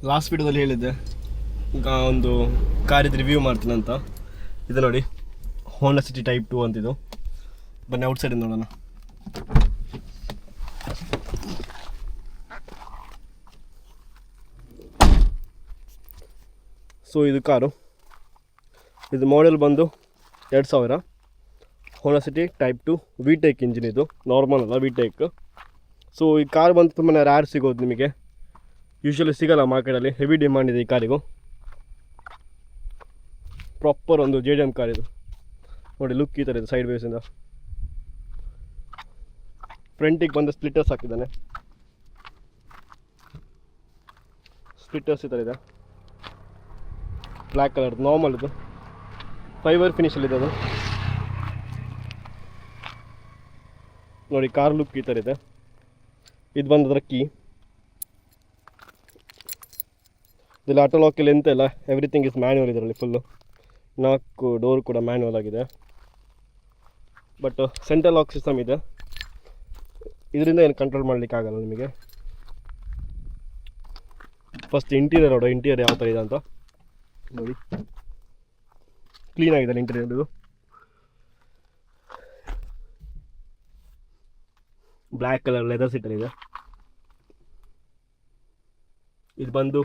Last ವಿಡಿಯೋದಲ್ಲಿ ಹೇಳಿದ್ದೆ ಒಂದು ಕಾರಿದ್ದು ರಿವ್ಯೂ ಮಾಡ್ತೀನಂತ. ಇದು ನೋಡಿ, ಹೋಂಡಾ ಸಿಟಿ ಟೈಪ್ 2 ಅಂತಿದು. ಬನ್ನಿ ಔಟ್ಸೈಡ್ ನೋಡೋಣ. ಸೊ ಇದು ಕಾರು, ಇದು ಮಾಡೆಲ್ ಬಂದು 2000 ಹೋಂಡಾ ಸಿಟಿ ಟೈಪ್ 2 ವಿಟೆಕ್ ಇಂಜಿನ್. ಇದು ನಾರ್ಮಲ್ ಅಲ್ಲ, ವಿಟೆಕ್. ಸೊ ಈ ಕಾರ್ ಬಂದು ತುಂಬಾ ರ್ಯಾರ್ ಸಿಗೋದು ನಿಮಗೆ, ಯೂಶ್ವಲಿ ಸಿಗೋಲ್ಲ ಮಾರ್ಕೆಟಲ್ಲಿ. ಹೆವಿ ಡಿಮಾಂಡ್ ಇದೆ ಈ ಕಾರಿಗೂ. ಪ್ರಾಪರ್ ಒಂದು JDM ಕಾರ್ ಇದು ನೋಡಿ. ಲುಕ್ ಈ ಥರ ಇದೆ ಸೈಡ್ ವೇಸಿಂದ. ಫ್ರಂಟಿಗೆ ಬಂದು ಸ್ಪ್ಲಿಟರ್ಸ್ ಹಾಕಿದ್ದಾನೆ. ಸ್ಪ್ಲಿಟರ್ಸ್ ಈ ಥರ ಇದೆ, ಬ್ಲ್ಯಾಕ್ ಕಲರ್ ನಾರ್ಮಲ್. ಇದು ಫೈಬರ್ ಫಿನಿಷಲ್ಲಿದೆ ಅದು ನೋಡಿ. ಕಾರ್ ಲುಕ್ ಈ ಥರ ಇದೆ. ಇದು ಬಂದು ಅದರ ಕೀ. ಇದರಲ್ಲಿ ಆಟೋ ಲಾಕಲ್ಲಿ ಎಂತ ಇಲ್ಲ, ಎವ್ರಿಥಿಂಗ್ ಇಸ್ ಮ್ಯಾನ್ಯುವಲ್. ಇದರಲ್ಲಿ ಫುಲ್ಲು 4 ಡೋರ್ ಕೂಡ ಮ್ಯಾನ್ಯುವಲ್ ಆಗಿದೆ. ಬಟ್ ಸೆಂಟ್ರಲ್ ಲಾಕ್ ಸಿಸ್ಟಮ್ ಇದೆ, ಇದರಿಂದ ಏನು ಕಂಟ್ರೋಲ್ ಮಾಡಲಿಕ್ಕೆ ಆಗಲ್ಲ ನಿಮಗೆ. ಫಸ್ಟ್ ಇಂಟೀರಿಯರ್ ನೋಡೋ, ಇಂಟೀರಿಯರ್ ಯಾವ ಥರ ಇದೆ ಅಂತ ನೋಡಿ. ಕ್ಲೀನ್ ಆಗಿದೆ ಇಂಟೀರಿಯರ್. ಇದು ಬ್ಲ್ಯಾಕ್ ಕಲರ್ ಲೆದರ್ ಸೀಟರ್ ಇದೆ. ಇದು ಬಂದು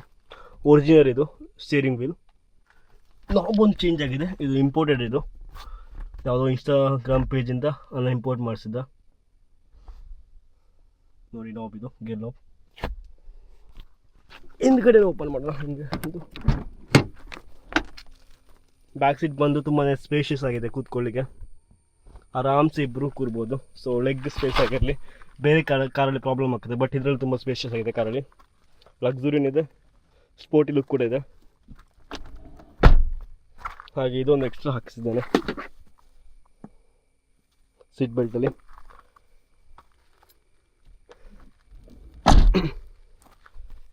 ಒರಿಜಿನಲ್. ಇದು ಸ್ಟೀರಿಂಗ್ ವೀಲ್ ನಾಬ್ ಒಂದು ಚೇಂಜ್ ಆಗಿದೆ. ಇದು ಇಂಪೋರ್ಟೆಡ್. ಇದು ಯಾವುದೋ ಇನ್ಸ್ಟಾಗ್ರಾಮ್ ಪೇಜಿಂದ ನಾನು ಇಂಪೋರ್ಟ್ ಮಾಡಿಸಿದ್ದ ನೋಡಿ. ನಾಬ್ ಇದು ಗೇರ್ ನಾಬ್. ಹಿಂದ್ಗಡೆ ಓಪನ್ ಮಾಡೋಣ. ಹಿಂಗೆ ಇದು ಬ್ಯಾಕ್ ಸೀಟ್ ಬಂದು ತುಂಬಾ ಸ್ಪೇಷಿಯಸ್ ಆಗಿದೆ, ಕೂತ್ಕೊಳ್ಳಿಕ್ಕೆ ಆರಾಮ್ಸೆ ಇಬ್ಬರು ಕೂರ್ಬೋದು. ಸೊ ಲೆಗ್ ಸ್ಪೇಸ್ ಆಗಿರಲಿ. ಬೇರೆ ಕಾರಲ್ಲಿ ಪ್ರಾಬ್ಲಮ್ ಆಗ್ತದೆ, ಬಟ್ ಇದರಲ್ಲಿ ತುಂಬ ಸ್ಪೇಷಿಯಸ್ ಆಗಿದೆ ಕಾರಲ್ಲಿ. ಲಕ್ಸುರಿನ್ ಇದೆ, ಸ್ಪೋರ್ಟಿ ಲುಕ್ ಕೂಡ ಇದೆ. ಹಾಗೆ ಇದೊಂದು ಎಕ್ಸ್ಟ್ರಾ ಹಾಕಿಸಿದ್ದೇನೆ ಸೀಟ್ ಬೆಲ್ಟಲ್ಲಿ.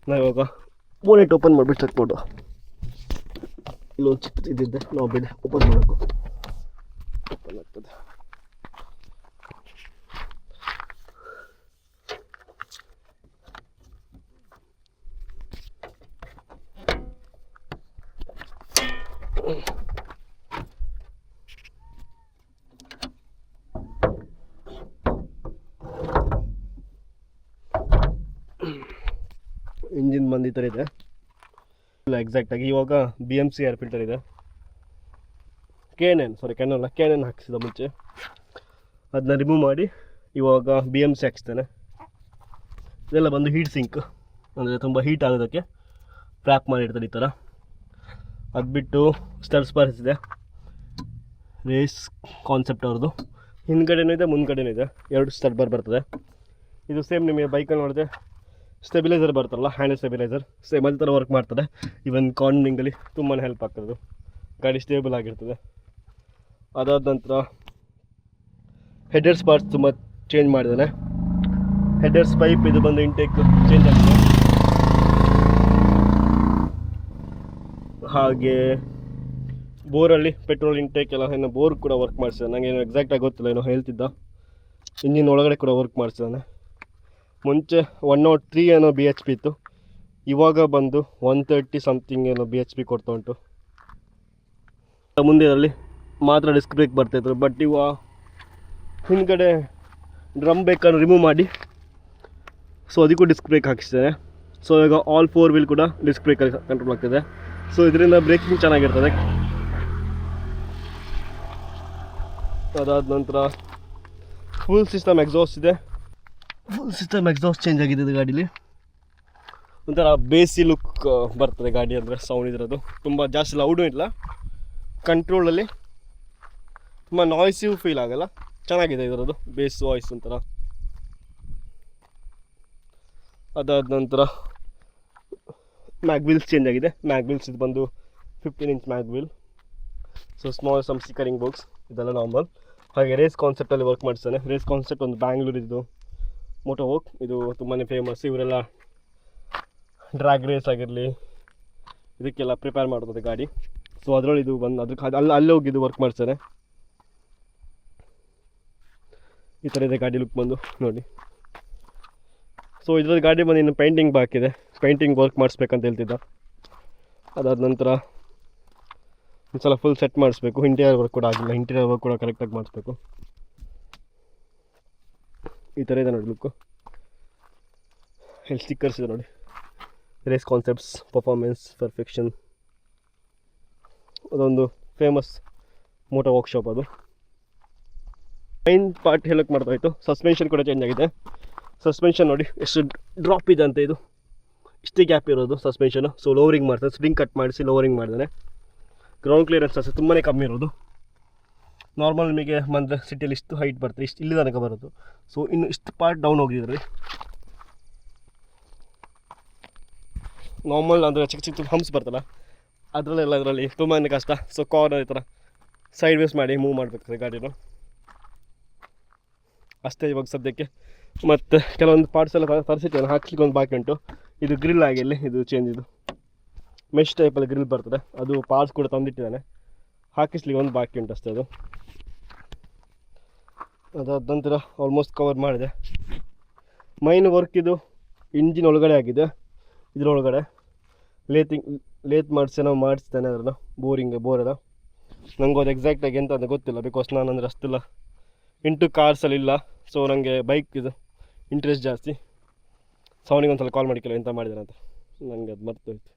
ನಾವು ಇವಾಗ ಬೋನೆಟ್ ಓಪನ್ ಮಾಡಿಬಿಟ್ಟು ಚೆಕ್ ಮಾಡು. ಇಲ್ಲೊಂದು ಚಿಕ್ಕ ಇದಿದೆ, ನಾವು ಬೇಡ ಓಪನ್ ಮಾಡೋಕ್ಕೂ ಓಪನ್ ಆಗ್ತದೆ. ಇಂಜಿನ್ ಬಂದು ಈ ಥರ ಇದೆ. ಇಲ್ಲ ಎಕ್ಸಾಕ್ಟಾಗಿ ಇವಾಗ BMC ಏರ್ ಫಿಲ್ಟರ್ ಇದೆ. ಕ್ಯಾನನ್ ಹಾಕಿಸಿದ ಮುಂಚೆ ಅದನ್ನ ರಿಮೂವ್ ಮಾಡಿ ಇವಾಗ BMC ಹಾಕ್ಸ್ತೇನೆ. ಇದೆಲ್ಲ ಬಂದು ಹೀಟ್ ಸಿಂಕ್, ಅಂದರೆ ತುಂಬ ಹೀಟ್ ಆಗೋದಕ್ಕೆ ಪ್ರ್ಯಾಪ್ ಮಾಡಿರ್ತಾರೆ ಈ ಥರ. ಅದು ಬಿಟ್ಟು ಸ್ಟರ್ ಸ್ಪಾರ್ಸ್ ಇದೆ, ರೇಸ್ ಕಾನ್ಸೆಪ್ಟ್ ಅವ್ರದ್ದು. ಹಿಂದ್ಗಡೆನೂ ಇದೆ, ಮುಂದ್ಗಡೆನೂ ಇದೆ. 2 ಸ್ಟರ್ಬರ್ ಬರ್ತದೆ. ಇದು ಸೇಮ್ ನಿಮಗೆ ಬೈಕಲ್ಲಿ ನೋಡಿದೆ ಸ್ಟೆಬಿಲೈಸರ್ ಬರ್ತಾರಲ್ಲ, ಹ್ಯಾಂಡ್ ಸ್ಟೆಬಿಲೈಸರ್, ಸೇಮ್ ಅದೇ ಥರ ವರ್ಕ್ ಮಾಡ್ತದೆ. ಈವನ್ ಕಾರ್ನಿಂಗಲ್ಲಿ ತುಂಬಾ ಹೆಲ್ಪ್ ಆಗ್ತದೆ. ಗಾಡಿ ಸ್ಟೇಬಲ್ ಆಗಿರ್ತದೆ. ಅದಾದ ನಂತರ ಹೆಡ್ಡರ್ಸ್ ಪಾರ್ಟ್ಸ್ ತುಂಬ ಚೇಂಜ್ ಮಾಡಿದ್ದಾನೆ. ಹೆಡ್ಡರ್ಸ್ ಪೈಪ್ ಇದು ಬಂದು ಇಂಟೇಕ್ ಚೇಂಜ್ ಆಗಿದೆ. ಹಾಗೆ ಬೋರಲ್ಲಿ ಪೆಟ್ರೋಲ್ ಇಂಟೇಕ್ ಎಲ್ಲ ಏನೋ ಬೋರ್ ಕೂಡ ವರ್ಕ್ ಮಾಡಿಸಿದ್ದಾನೆ. ನನಗೇನು ಎಕ್ಸಾಕ್ಟಾಗಿ ಗೊತ್ತಿಲ್ಲ, ಏನೋ ಹೇಳ್ತಿದ್ದ. ಇಂಜಿನ್ ಒಳಗಡೆ ಕೂಡ ವರ್ಕ್ ಮಾಡಿಸಿದ್ದಾನೆ. ಮುಂಚೆ 103 ಏನೋ BHP ಇತ್ತು, ಇವಾಗ ಬಂದು 130 ಸಮಥಿಂಗ್ ಏನೋ BHP ಕೊಡ್ತಾ ಉಂಟು. ಮುಂದೆ ಇದರಲ್ಲಿ ಮಾತ್ರ ಡಿಸ್ಕ್ ಬ್ರೇಕ್ ಬರ್ತಾಯಿದ್ರು, ಬಟ್ ಇವ ಹಿಂದ್ಗಡೆ ಡ್ರಮ್ ಬೇಕನ್ನು ರಿಮೂವ್ ಮಾಡಿ ಸೊ ಅದಕ್ಕೂ ಡಿಸ್ಕ್ ಬ್ರೇಕ್ ಹಾಕಿಸ್ತೇನೆ. ಸೊ ಈಗ ಆಲ್ 4 ವೀಲ್ ಕೂಡ ಡಿಸ್ಕ್ ಬ್ರೇಕಲ್ಲಿ ಕಂಟ್ರೋಲ್ ಆಗ್ತಿದೆ. ಸೊ ಇದರಿಂದ ಬ್ರೇಕಿಂಗ್ ಚೆನ್ನಾಗಿರ್ತದೆ. ಅದಾದ ನಂತರ ಫುಲ್ ಸಿಸ್ಟಮ್ ಎಕ್ಸಾಸ್ಟ್ ಇದೆ. ಫುಲ್ ಸಿಸ್ಟಮ್ ಎಕ್ಸಾಸ್ಟ್ ಚೇಂಜ್ ಆಗಿದೆ ಇದು ಗಾಡೀಲಿ. ಒಂಥರ ಬೇಸಿ ಲುಕ್ ಬರ್ತದೆ ಗಾಡಿ ಅಂದರೆ. ಸೌಂಡ್ ಇದ್ರದ್ದು ತುಂಬ ಜಾಸ್ತಿ ಲೌಡು ಇಲ್ಲ, ಕಂಟ್ರೋಲಲ್ಲಿ ತುಂಬ ನಾಯ್ಸಿಯೂ ಫೀಲ್ ಆಗಲ್ಲ. ಚೆನ್ನಾಗಿದೆ ಇದರದ್ದು ಬೇಸ್ ವಾಯ್ಸ್ ಒಂಥರ. ಅದಾದ ನಂತರ ಮ್ಯಾಗ್ವೀಲ್ಸ್ ಚೇಂಜ್ ಆಗಿದೆ. ಮ್ಯಾಗ್ವೀಲ್ಸ್ ಇದು ಬಂದು 15 inch mag wheel. So small some stickering box ಇದೆಲ್ಲ ನಾರ್ಮಲ್. ಹಾಗೆ ರೇಸ್ ಕಾನ್ಸೆಪ್ಟಲ್ಲಿ ವರ್ಕ್ ಮಾಡಿಸ್ತಾನೆ. ರೇಸ್ ಕಾನ್ಸೆಪ್ಟ್ ಒಂದು ಬ್ಯಾಂಗ್ಳೂರಿದ್ದು ಮೋಟೋ ವೋಕ್, ಇದು ತುಂಬಾ ಫೇಮಸ್. ಇವರೆಲ್ಲ ಡ್ರ್ಯಾಗ್ ರೇಸ್ ಆಗಿರಲಿ ಇದಕ್ಕೆಲ್ಲ ಪ್ರಿಪೇರ್ ಮಾಡ್ತದೆ ಗಾಡಿ. ಸೊ ಅದರಲ್ಲಿ ಇದು ಬಂದು ಅದಕ್ಕೆ ಅಲ್ಲಿ ಹೋಗಿ ಇದು ವರ್ಕ್ ಮಾಡ್ತಾರೆ. ಈ ಥರ ಇದೆ ಗಾಡಿ ಲುಕ್ ಬಂದು ನೋಡಿ. ಸೊ ಇದರಲ್ಲಿ ಗಾಡಿ ಬಂದು ಇನ್ನು ಪೇಂಟಿಂಗ್ ಬಾಕಿದೆ, ಪೇಂಟಿಂಗ್ ವರ್ಕ್ ಮಾಡಿಸ್ಬೇಕಂತ ಹೇಳ್ತಿದ್ದ. ಅದಾದ ನಂತರ ಒಂದು ಸಲ ಫುಲ್ ಸೆಟ್ ಮಾಡಿಸ್ಬೇಕು. ಇಂಟೀರಿಯರ್ ವರ್ಕ್ ಕೂಡ ಆಗಿಲ್ಲ, ಇಂಟೀರಿಯರ್ ವರ್ಕ್ ಕೂಡ ಕರೆಕ್ಟಾಗಿ ಮಾಡಿಸ್ಬೇಕು. ಈ ಥರ ಇದೆ ನೋಡಿ ಲುಕ್ಕು. ಇಲ್ಲಿ ಸ್ಟಿಕ್ಕರ್ಸ್ ಇದೆ ನೋಡಿ, ರೇಸ್ ಕಾನ್ಸೆಪ್ಟ್ಸ್, ಪರ್ಫಾರ್ಮೆನ್ಸ್, ಪರ್ಫೆಕ್ಷನ್. ಅದೊಂದು ಫೇಮಸ್ ಮೋಟೋ ವರ್ಕ್ಶಾಪ್. ಅದು ಮೈನ್ ಪಾರ್ಟ್ ಹೇಳಕ್ಕೆ ಮಾಡ್ತಾಯಿತ್ತು. ಸಸ್ಪೆನ್ಷನ್ ಕೂಡ ಚೇಂಜ್ ಆಗಿದೆ. ಸಸ್ಪೆನ್ಷನ್ ನೋಡಿ ಎಷ್ಟು ಡ್ರಾಪ್ ಇದೆ ಅಂತ. ಇದು ಇಷ್ಟೇ ಗ್ಯಾಪ್ ಇರೋದು ಸಸ್ಪೆನ್ಷನು. ಸೊ ಲೋವರಿಂಗ್ ಮಾಡ್ತಾರೆ, ಸ್ಪ್ರಿಂಗ್ ಕಟ್ ಮಾಡಿಸಿ ಲೋವರಿಂಗ್ ಮಾಡಿದ್ದಾನೆ. ಗ್ರೌಂಡ್ ಕ್ಲಿಯರೆನ್ಸ್ ಅಷ್ಟೇ ತುಂಬಾ ಕಮ್ಮಿ ಇರೋದು. ನಾರ್ಮಲ್ ನಿಮಗೆ ಬಂದರೆ ಸಿಟಿಯಲ್ಲಿ ಇಷ್ಟು ಹೈಟ್ ಬರ್ತದೆ, ಇಷ್ಟು ಇಲ್ಲಿ ತನಕ ಬರೋದು. ಸೊ ಇನ್ನು ಇಷ್ಟು ಪಾರ್ಟ್ ಡೌನ್ ಹೋಗಿದ್ರಿ. ನಾರ್ಮಲ್ ಅಂದರೆ ಚಿಕ್ಕ ಚಿಕ್ಕ ಹಂಪ್ಸ್ ಬರ್ತಲ್ಲ, ಅದರಲ್ಲೆಲ್ಲ ಇದರಲ್ಲಿ ತುಂಬಾ ಕಷ್ಟ. ಸೊ ಕಾರ್ನರ್ ಈ ಥರ ಸೈಡ್ ವೇಸ್ ಮಾಡಿ ಮೂವ್ ಮಾಡಬೇಕಾದ್ರೆ ಗಾಡಿನ ಅಷ್ಟೇ ಇವಾಗ ಸದ್ಯಕ್ಕೆ. ಮತ್ತು ಕೆಲವೊಂದು ಪಾರ್ಟ್ಸ್ ಎಲ್ಲ ತರಿಸಿಟ್ಟು ಹಾಕ್ಲಿಕ್ಕೆ ಒಂದು ಬಾಕಿ ಉಂಟು. ಇದು ಗ್ರಿಲ್ ಆಗಿಲ್ಲಿ, ಇದು ಚೇಂಜ್, ಇದು ಮೆಶ್ ಟೈಪಲ್ಲಿ ಗ್ರಿಲ್ ಬರ್ತದೆ, ಅದು ಪಾರ್ಟ್ಸ್ ಕೂಡ ತಂದಿಟ್ಟಿದ್ದಾನೆ. ಹಾಕಿಸ್ಲಿಕ್ಕೆ ಒಂದು ಬಾಕಿ ಉಂಟು ಅಷ್ಟೇ. ಅದು ಅದಾದ ನಂತರ ಆಲ್ಮೋಸ್ಟ್ ಕವರ್ ಮಾಡಿದೆ. ಮೈನ್ ವರ್ಕ್ ಇದು ಇಂಜಿನ್ ಒಳಗಡೆ ಆಗಿದೆ. ಇದರೊಳಗಡೆ ಲೇತ್ ಮಾಡಿಸಿ ನಾವು ಮಾಡಿಸ್ತೇನೆ ಅದನ್ನು, ಬೋರೆಲ್ಲ. ನನಗೂ ಅದು ಎಕ್ಸಾಕ್ಟಾಗಿ ಎಂತ ಅಂತ ಗೊತ್ತಿಲ್ಲ, ಬಿಕಾಸ್ ನಾನು ಅಂದರೆ ಅಷ್ಟೆಲ್ಲ ಇಂಟು ಕಾರ್ಸಲ್ಲಿ ಇಲ್ಲ. ಸೊ ನನಗೆ ಬೈಕ್ ಇದು ಇಂಟ್ರೆಸ್ಟ್ ಜಾಸ್ತಿ. ಸೊ ಅವನಿಗೆ ಒಂದು ಸಲ ಕಾಲ್ ಮಾಡಿಲ್ಲ ಎಂತ ಮಾಡಿದ್ದಾನೆ ಅಂತ, ನನಗೆ ಅದು ಮರ್ತೋಯ್ತು.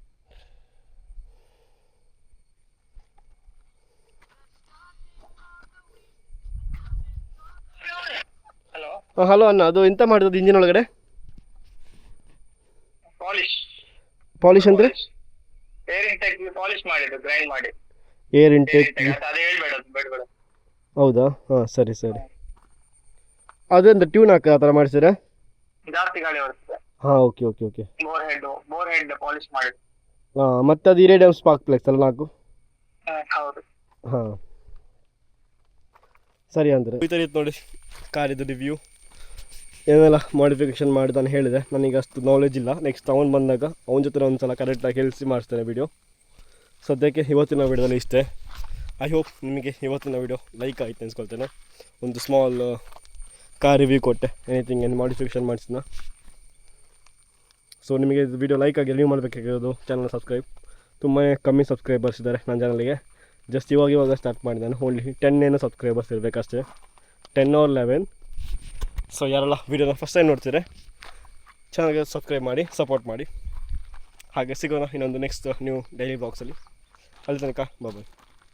ಹಾಂ ಹಲೋ ಅಣ್ಣ, ಅದು ಎಂತ ಮಾಡಿರೋದು ಇಂಜಿನ್ ಒಳಗಡೆ? ಪಾಲಿಶ್ ಅಂದರೆ ಏರ್ ಇಂಟೇಕ್. ಹೌದಾ? ಹಾಂ ಸರಿ ಸರಿ. ಅದೆಂತ ಟ್ಯೂನ್ ಹಾಕಿ ಆ ಥರ ಮಾಡಿಸಿದ್ರೆ ಜಾಸ್ತಿ ಗಾಳಿ ಬರ್ತದೆ. ಹಾಂ okay okay okay. Bore head polish ಮಾಡಿ. ಹಾಂ ಮತ್ತು ಅದು ಇರೇಡಿಯಂ ಸ್ಪಾರ್ಕ್ ಪ್ಲೆಕ್ಸ್ ಅಲ್ಲ 4? ಹೌದು. ಹಾಂ ಸರಿ. ಅಂದರೆ ಈ ಥರ ಇತ್ತು ನೋಡಿ ಕಾರಿದ್ದು ರಿವ್ಯೂ. ಏನೆಲ್ಲ ಮಾಡಿಫಿಕೇಷನ್ ಮಾಡಿ ನಾನು ಹೇಳಿದೆ. ನನಗೆ ಅಷ್ಟು ನಾಲೆಜ್ ಇಲ್ಲ. ನೆಕ್ಸ್ಟ್ ಅವನು ಬಂದಾಗ ಅವನ ಜೊತೆ ಒಂದು ಸಲ ಕರೆಕ್ಟಾಗಿ ಹೇಳಿಸಿ ಮಾಡಿಸ್ತೇನೆ ವಿಡಿಯೋ. ಸದ್ಯಕ್ಕೆ ಇವತ್ತಿನ ವಿಡಿಯೋದಲ್ಲಿ ಇಷ್ಟೇ. ಐ ಹೋಪ್ ನಿಮಗೆ ಇವತ್ತಿನ ವಿಡಿಯೋ ಲೈಕ್ ಆಯಿತು ಅನ್ಸ್ಕೊಳ್ತೇನೆ. ಒಂದು ಸ್ಮಾಲ್ ಕಾರ್ ರಿವ್ಯೂ ಕೊಟ್ಟೆ, ಏನು ಮಾಡಿಫಿಕೇಷನ್ ಮಾಡಿಸಿದ. ಸೊ ನಿಮಗೆ ಇದು ವಿಡಿಯೋ ಲೈಕ್ ಆಗಿ ರಿವ್ಯೂ ಮಾಡಬೇಕಾಗಿರೋದು ಚಾನಲ್ ಸಬ್ಸ್ಕ್ರೈಬ್. ತುಂಬಾ ಕಮ್ಮಿ ಸಬ್ಸ್ಕ್ರೈಬರ್ಸ್ ಇದ್ದಾರೆ ನನ್ನ ಚಾನಲ್ಗೆ. ಜಸ್ಟ್ ಇವಾಗ ಸ್ಟಾರ್ಟ್ ಮಾಡಿದ್ದಾನೆ. ಓನ್ಲಿ 10 ಏನೋ ಸಬ್ಸ್ಕ್ರೈಬರ್ಸ್ ಇರಬೇಕಷ್ಟೇ, 10 or 11. ಸೊ ಯಾರೆಲ್ಲ ವೀಡಿಯೋನ ಫಸ್ಟ್ ಟೈಮ್ ನೋಡ್ತೀರಾ ಚಾನಲ್ಗೆ ಸಬ್ಸ್ಕ್ರೈಬ್ ಮಾಡಿ, ಸಪೋರ್ಟ್ ಮಾಡಿ. ಹಾಗೆ ಸಿಗೋಣ ಇನ್ನೊಂದು ನೆಕ್ಸ್ಟ್ ನ್ಯೂ ಡೈಲಿ ಬ್ಲಾಗ್ಸಲ್ಲಿ. ಅಲ್ಲಿ ತನಕ ಬಾಯ್.